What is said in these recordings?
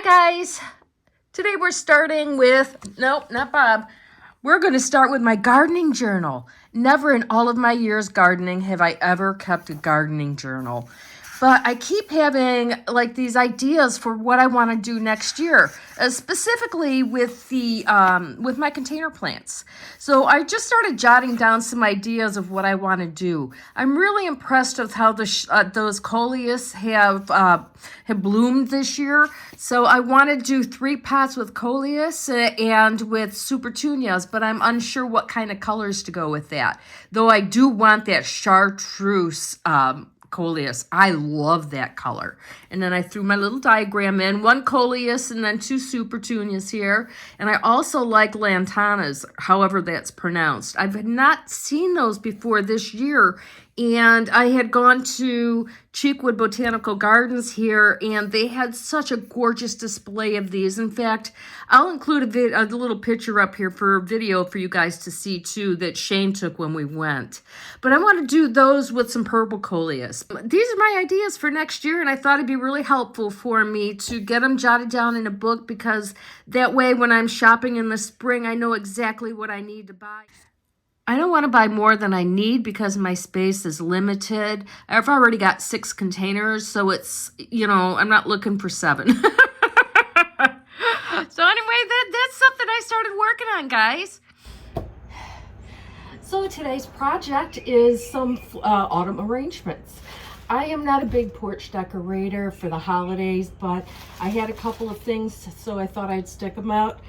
guys. Today we're starting with, nope, not Bob. We're going to start with my gardening journal. Never in all of my years gardening have I ever kept a gardening journal. But I keep having like these ideas for what I want to do next year, specifically with the with my container plants. So I just started jotting down some ideas of what I want to do. I'm really impressed with how those coleus have bloomed this year. So I want to do 3 pots with coleus and with supertunias, but I'm unsure what kind of colors to go with that. Though I do want that chartreuse coleus. I love that color. And then I threw my little diagram in, 1 coleus and then 2 supertunias here. And I also like lantanas, however that's pronounced. I've not seen those before this year. And I had gone to Cheekwood Botanical Gardens here, and they had such a gorgeous display of these. In fact, I'll include a little picture up here for a video for you guys to see, too, that Shane took when we went. But I want to do those with some purple coleus. These are my ideas for next year, and I thought it'd be really helpful for me to get them jotted down in a book, because that way when I'm shopping in the spring, I know exactly what I need to buy. I don't want to buy more than I need because my space is limited. I've already got 6 containers, so it's, I'm not looking for 7. So anyway, that's something I started working on, guys. So today's project is some autumn arrangements. I am not a big porch decorator for the holidays, but I had a couple of things, so I thought I'd stick them out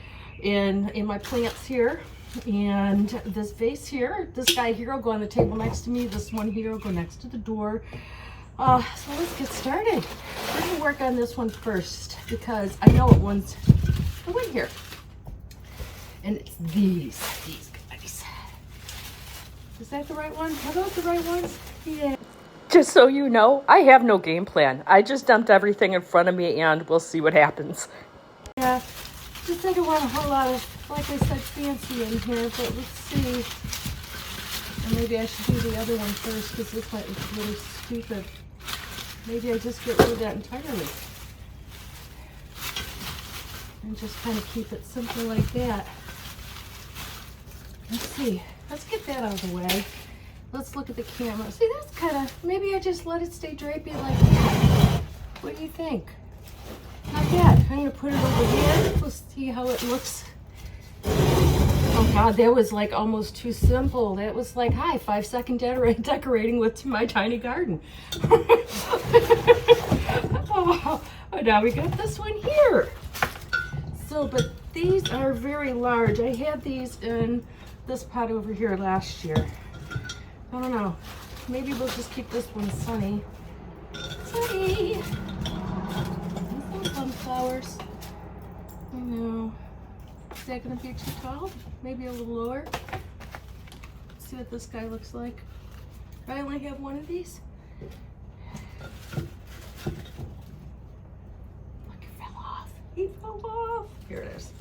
in my plants here. And this vase here, this guy here will go on the table next to me. This one here will go next to the door. So let's get started. We're going to work on this one first because I know it one's go in here. And it's these guys. Is that the right one? Are those the right ones? Yeah. Just so you know, I have no game plan. I just dumped everything in front of me and we'll see what happens. Yeah, just I don't want a whole lot of, like I said, fancy in here, but let's see. And maybe I should do the other one first because this might look really stupid. Maybe I just get rid of that entirely. And just kind of keep it simple like that. Let's see. Let's get that out of the way. Let's look at the camera. See, that's kind of, maybe I just let it stay drapey like that. What do you think? Not bad. I'm going to put it over here. We'll see how it looks. Oh God, that was like almost too simple. That was like, hi, 5-second decorating with my tiny garden. Oh, now we got this one here. So, but these are very large. I had these in this pot over here last year. I don't know. Maybe we'll just keep this one sunny. Sunny! These are sunflowers. I know. Is that going to be too tall? Maybe a little lower? Let's see what this guy looks like. I only have one of these. Look, it fell off. He fell off. Here it is.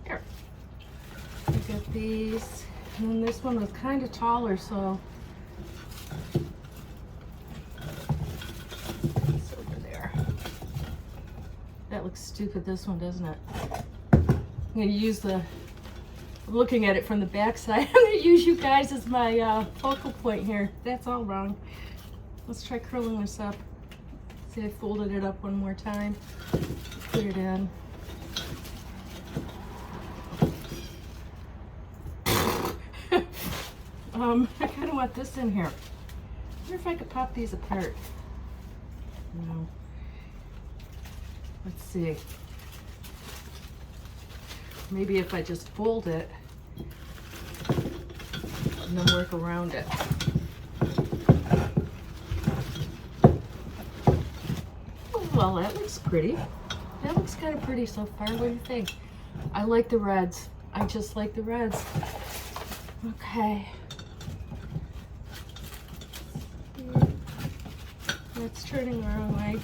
Here. I got these. And then this one was kind of taller, so it's over there. That looks stupid, this one, doesn't it? I'm going to use I'm looking at it from the back side. I'm going to use you guys as my focal point here. That's all wrong. Let's try curling this up. See, I folded it up one more time. Put it in. I kind of want this in here. I wonder if I could pop these apart. No. Let's see. Maybe if I just fold it and then work around it. Oh, well, that looks pretty. That looks kind of pretty so far. What do you think? I like the reds. I just like the reds. Okay. It's turning the wrong way.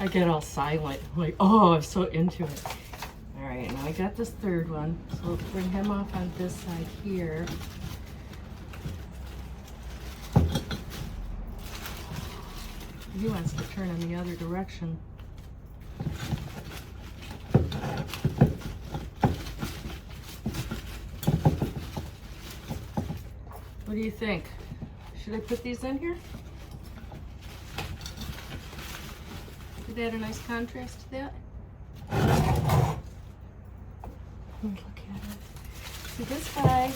I get all silent. I'm like, oh, I'm so into it. All right, now I got this third one. So let's bring him off on this side here. He wants to turn in the other direction. What do you think? Should I put these in here? Did that add a nice contrast to that? Look at it. See, this guy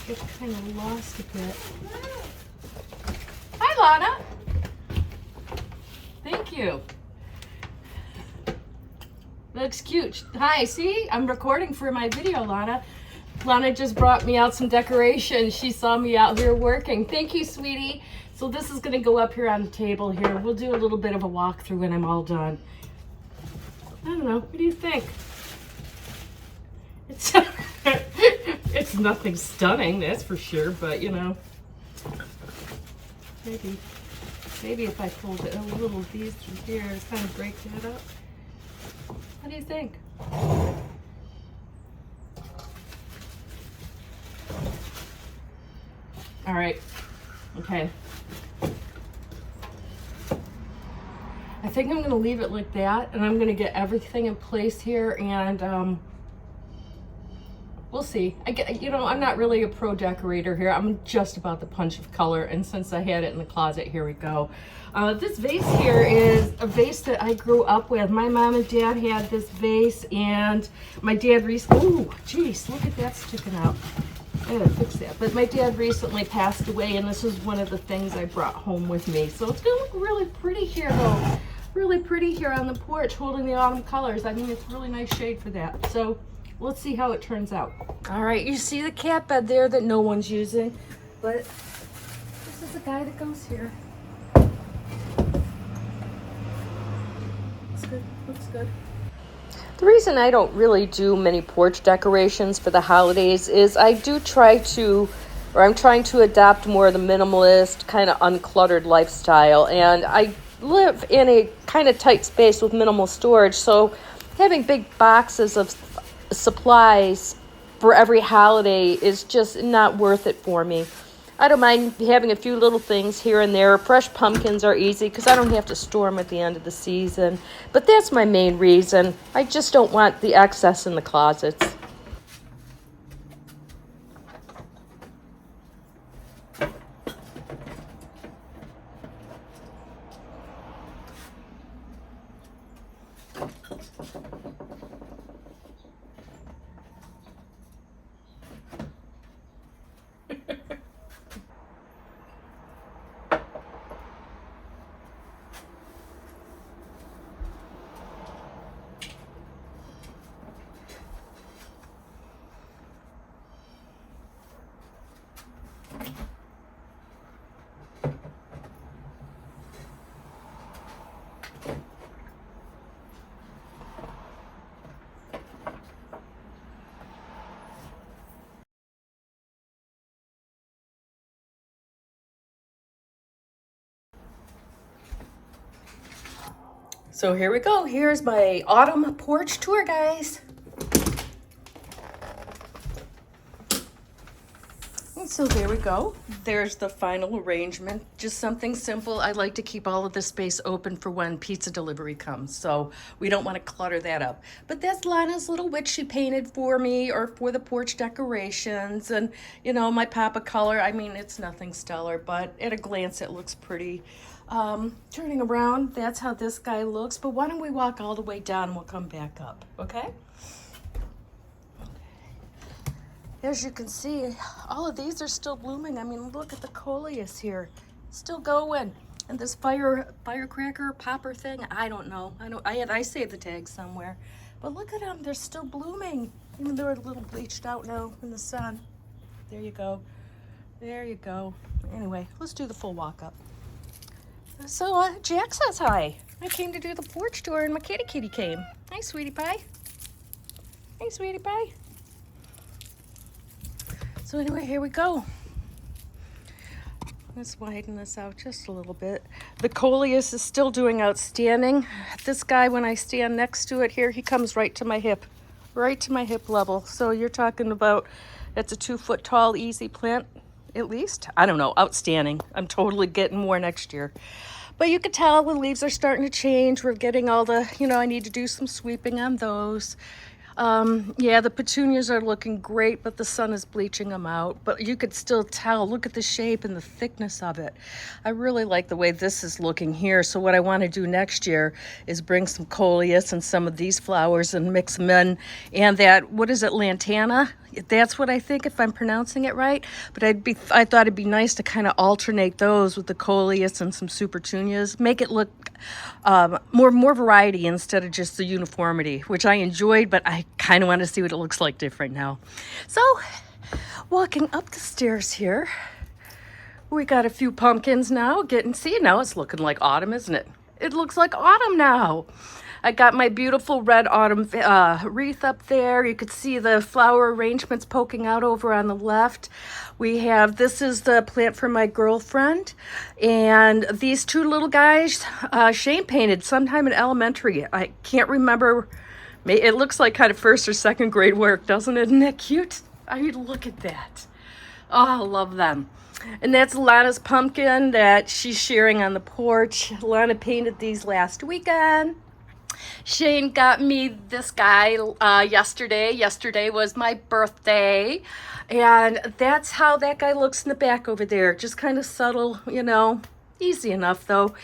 gets kind of lost a bit. Hi, Lana. Thank you. Looks cute. Hi, see? I'm recording for my video, Lana. Lana just brought me out some decorations. She saw me out here working. Thank you, sweetie. So this is gonna go up here on the table here. We'll do a little bit of a walkthrough when I'm all done. I don't know, what do you think? It's, it's nothing stunning, that's for sure, but you know, maybe if I pulled a little of these through here, kind of break that up. What do you think? All right, okay. I think I'm gonna leave it like that, and I'm gonna get everything in place here, and we'll see. You know, I'm not really a pro decorator here. I'm just about the punch of color, and since I had it in the closet, here we go. This vase here is a vase that I grew up with. My mom and dad had this vase, and my dad recently, oh, geez, look at that sticking out. I gotta fix that. But my dad recently passed away, and this is one of the things I brought home with me. So it's gonna look really pretty here, though. Really pretty here on the porch, holding the autumn colors. I mean, it's a really nice shade for that. So let's see how it turns out. All right, you see the cat bed there that no one's using, but this is the guy that goes here. Looks good, looks good. The reason I don't really do many porch decorations for the holidays is I do try to, or I'm trying to adopt more of the minimalist, kind of uncluttered lifestyle, and I live in a kind of tight space with minimal storage, so having big boxes of supplies for every holiday is just not worth it for me. I don't mind having a few little things here and there. Fresh pumpkins are easy because I don't have to store them at the end of the season. But that's my main reason. I just don't want the excess in the closets. So here we go. Here's my autumn porch tour, guys. And so there we go. There's the final arrangement. Just something simple. I like to keep all of this space open for when pizza delivery comes, so we don't want to clutter that up. But that's Lana's little witch she painted for me, or for the porch decorations. And, you know, my pop of color, I mean, it's nothing stellar, but at a glance it looks pretty. Turning around, that's how this guy looks. But why don't we walk all the way down and we'll come back up, okay? As you can see, all of these are still blooming. I mean, look at the coleus here, still going. And this firecracker popper thing, I don't know. I saved the tag somewhere. But look at them, they're still blooming. Even though they're a little bleached out now in the sun. There you go. There you go. Anyway, let's do the full walk up. So Jack says hi. I came to do the porch tour and my kitty came. Hi, sweetie pie. Hey, sweetie pie. So anyway, here we go. Let's widen this out just a little bit. The coleus is still doing outstanding. This guy, when I stand next to it here, he comes right to my hip level. So you're talking about, it's a 2 foot tall, easy plant, at least. I don't know, outstanding. I'm totally getting more next year. But you can tell the leaves are starting to change. We're getting all the, I need to do some sweeping on those. Yeah, the petunias are looking great, but the sun is bleaching them out. But you could still tell, look at the shape and the thickness of it. I really like the way this is looking here. So what I want to do next year is bring some coleus and some of these flowers and mix them in. And that, what is it, lantana? That's what I think, if I'm pronouncing it right. But I thought it'd be nice to kind of alternate those with the coleus and some supertunias. Make it look more variety instead of just the uniformity, which I enjoyed, but I kind of want to see what it looks like different now. So, walking up the stairs here, we got a few pumpkins now. See, now it's looking like autumn, isn't it? It looks like autumn now. I got my beautiful red autumn wreath up there. You could see the flower arrangements poking out over on the left. This is the plant for my girlfriend. And these 2 little guys, Shane painted sometime in elementary. I can't remember. It looks like kind of 1st or 2nd grade work, doesn't it? Isn't that cute? I mean, look at that. Oh, I love them. And that's Lana's pumpkin that she's sharing on the porch. Lana painted these last weekend. Shane got me this guy yesterday. Yesterday was my birthday. And that's how that guy looks in the back over there. Just kind of subtle, easy enough though.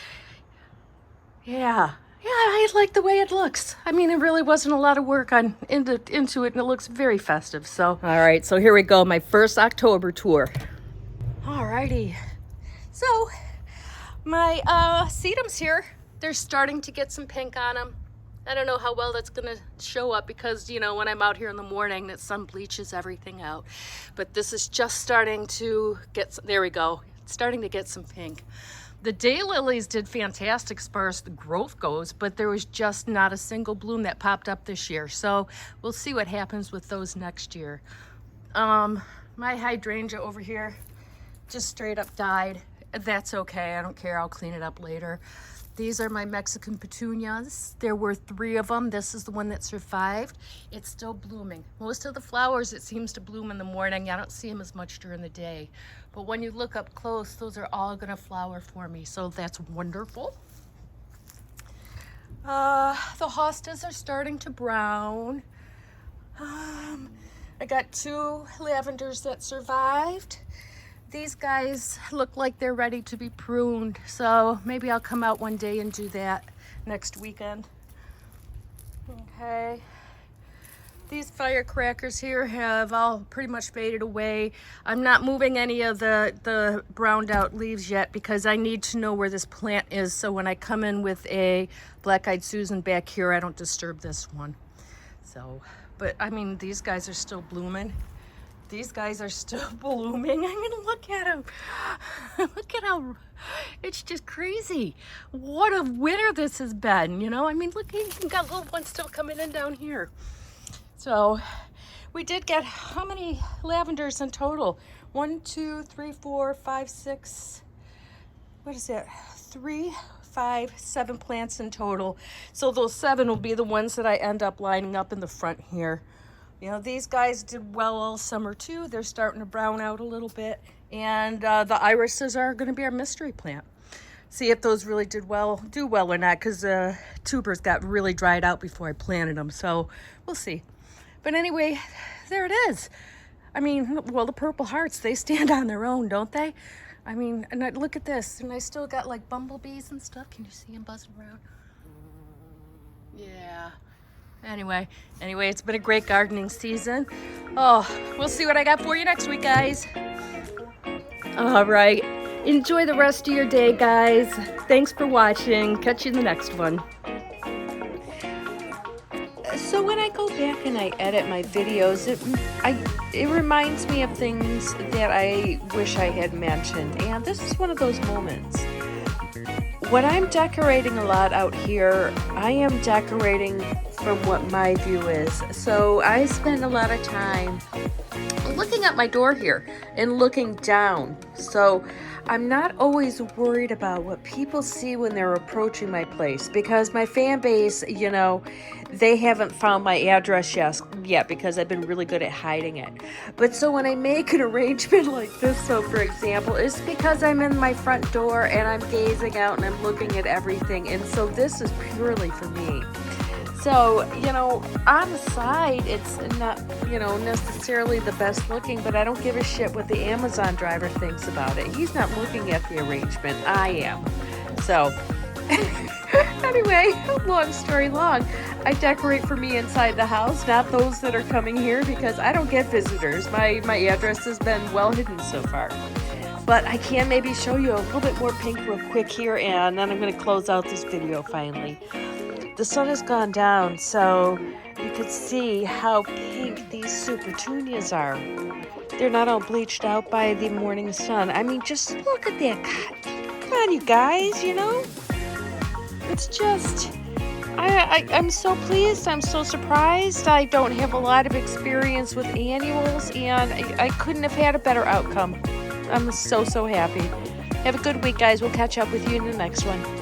Yeah, I like the way it looks. I mean, it really wasn't a lot of work into it, and it looks very festive. So, all right, so here we go, my first October tour. All righty. So, my sedums here, they're starting to get some pink on them. I don't know how well that's gonna show up because, when I'm out here in the morning, the sun bleaches everything out. But this is just starting to get some, there we go, it's starting to get some pink. The daylilies did fantastic as far as the growth goes, but there was just not a single bloom that popped up this year. So we'll see what happens with those next year. My hydrangea over here just straight up died. That's okay, I don't care, I'll clean it up later. These are my Mexican petunias. There were 3 of them. This is the one that survived. It's still blooming. Most of the flowers, it seems to bloom in the morning. I don't see them as much during the day. But when you look up close, those are all gonna flower for me. So that's wonderful. The hostas are starting to brown. I got 2 lavenders that survived. These guys look like they're ready to be pruned, so maybe I'll come out one day and do that next weekend. Okay. These firecrackers here have all pretty much faded away. I'm not moving any of the browned out leaves yet because I need to know where this plant is, so when I come in with a black-eyed Susan back here, I don't disturb this one. So, but I mean, these guys are still blooming. These guys are still blooming. I mean, look at them. Look at how, it's just crazy. What a winter this has been, I mean, look, you got little ones still coming in down here. So we did get how many lavenders in total? 1, 2, 3, 4, 5, 6, what is that? 3, 5, 7 plants in total. So those 7 will be the ones that I end up lining up in the front here. These guys did well all summer too. They're starting to brown out a little bit. And the irises are going to be our mystery plant. See if those really do well or not, because the tubers got really dried out before I planted them. So we'll see. But anyway, there it is. I mean, well, the purple hearts, they stand on their own, don't they? I mean, and look at this. And I still got like bumblebees and stuff. Can you see them buzzing around? Yeah. Anyway, it's been a great gardening season. Oh, we'll see what I got for you next week, guys. All right. Enjoy the rest of your day, guys. Thanks for watching. Catch you in the next one. So when I go back and I edit my videos, it reminds me of things that I wish I had mentioned. And this is one of those moments. When I'm decorating a lot out here, I am decorating from what my view is. So I spend a lot of time looking at my door here and looking down. So I'm not always worried about what people see when they're approaching my place, because my fan base, you know, they haven't found my address yet because I've been really good at hiding it. But so when I make an arrangement like this, so for example, it's because I'm in my front door and I'm gazing out and I'm looking at everything. And so this is purely for me. So, you know, on the side, it's not, you know, necessarily the best looking, but I don't give a shit what the Amazon driver thinks about it. He's not looking at the arrangement. I am. So, anyway, long story long, I decorate for me inside the house, not those that are coming here, because I don't get visitors. My address has been well hidden so far. But I can maybe show you a little bit more pink real quick here, and then I'm going to close out this video finally. The sun has gone down, so you can see how pink these supertunias are. They're not all bleached out by the morning sun. I mean, just look at that. Come on, you guys, you know? It's just, I'm so pleased. I'm so surprised. I don't have a lot of experience with annuals, and I couldn't have had a better outcome. I'm so happy. Have a good week, guys. We'll catch up with you in the next one.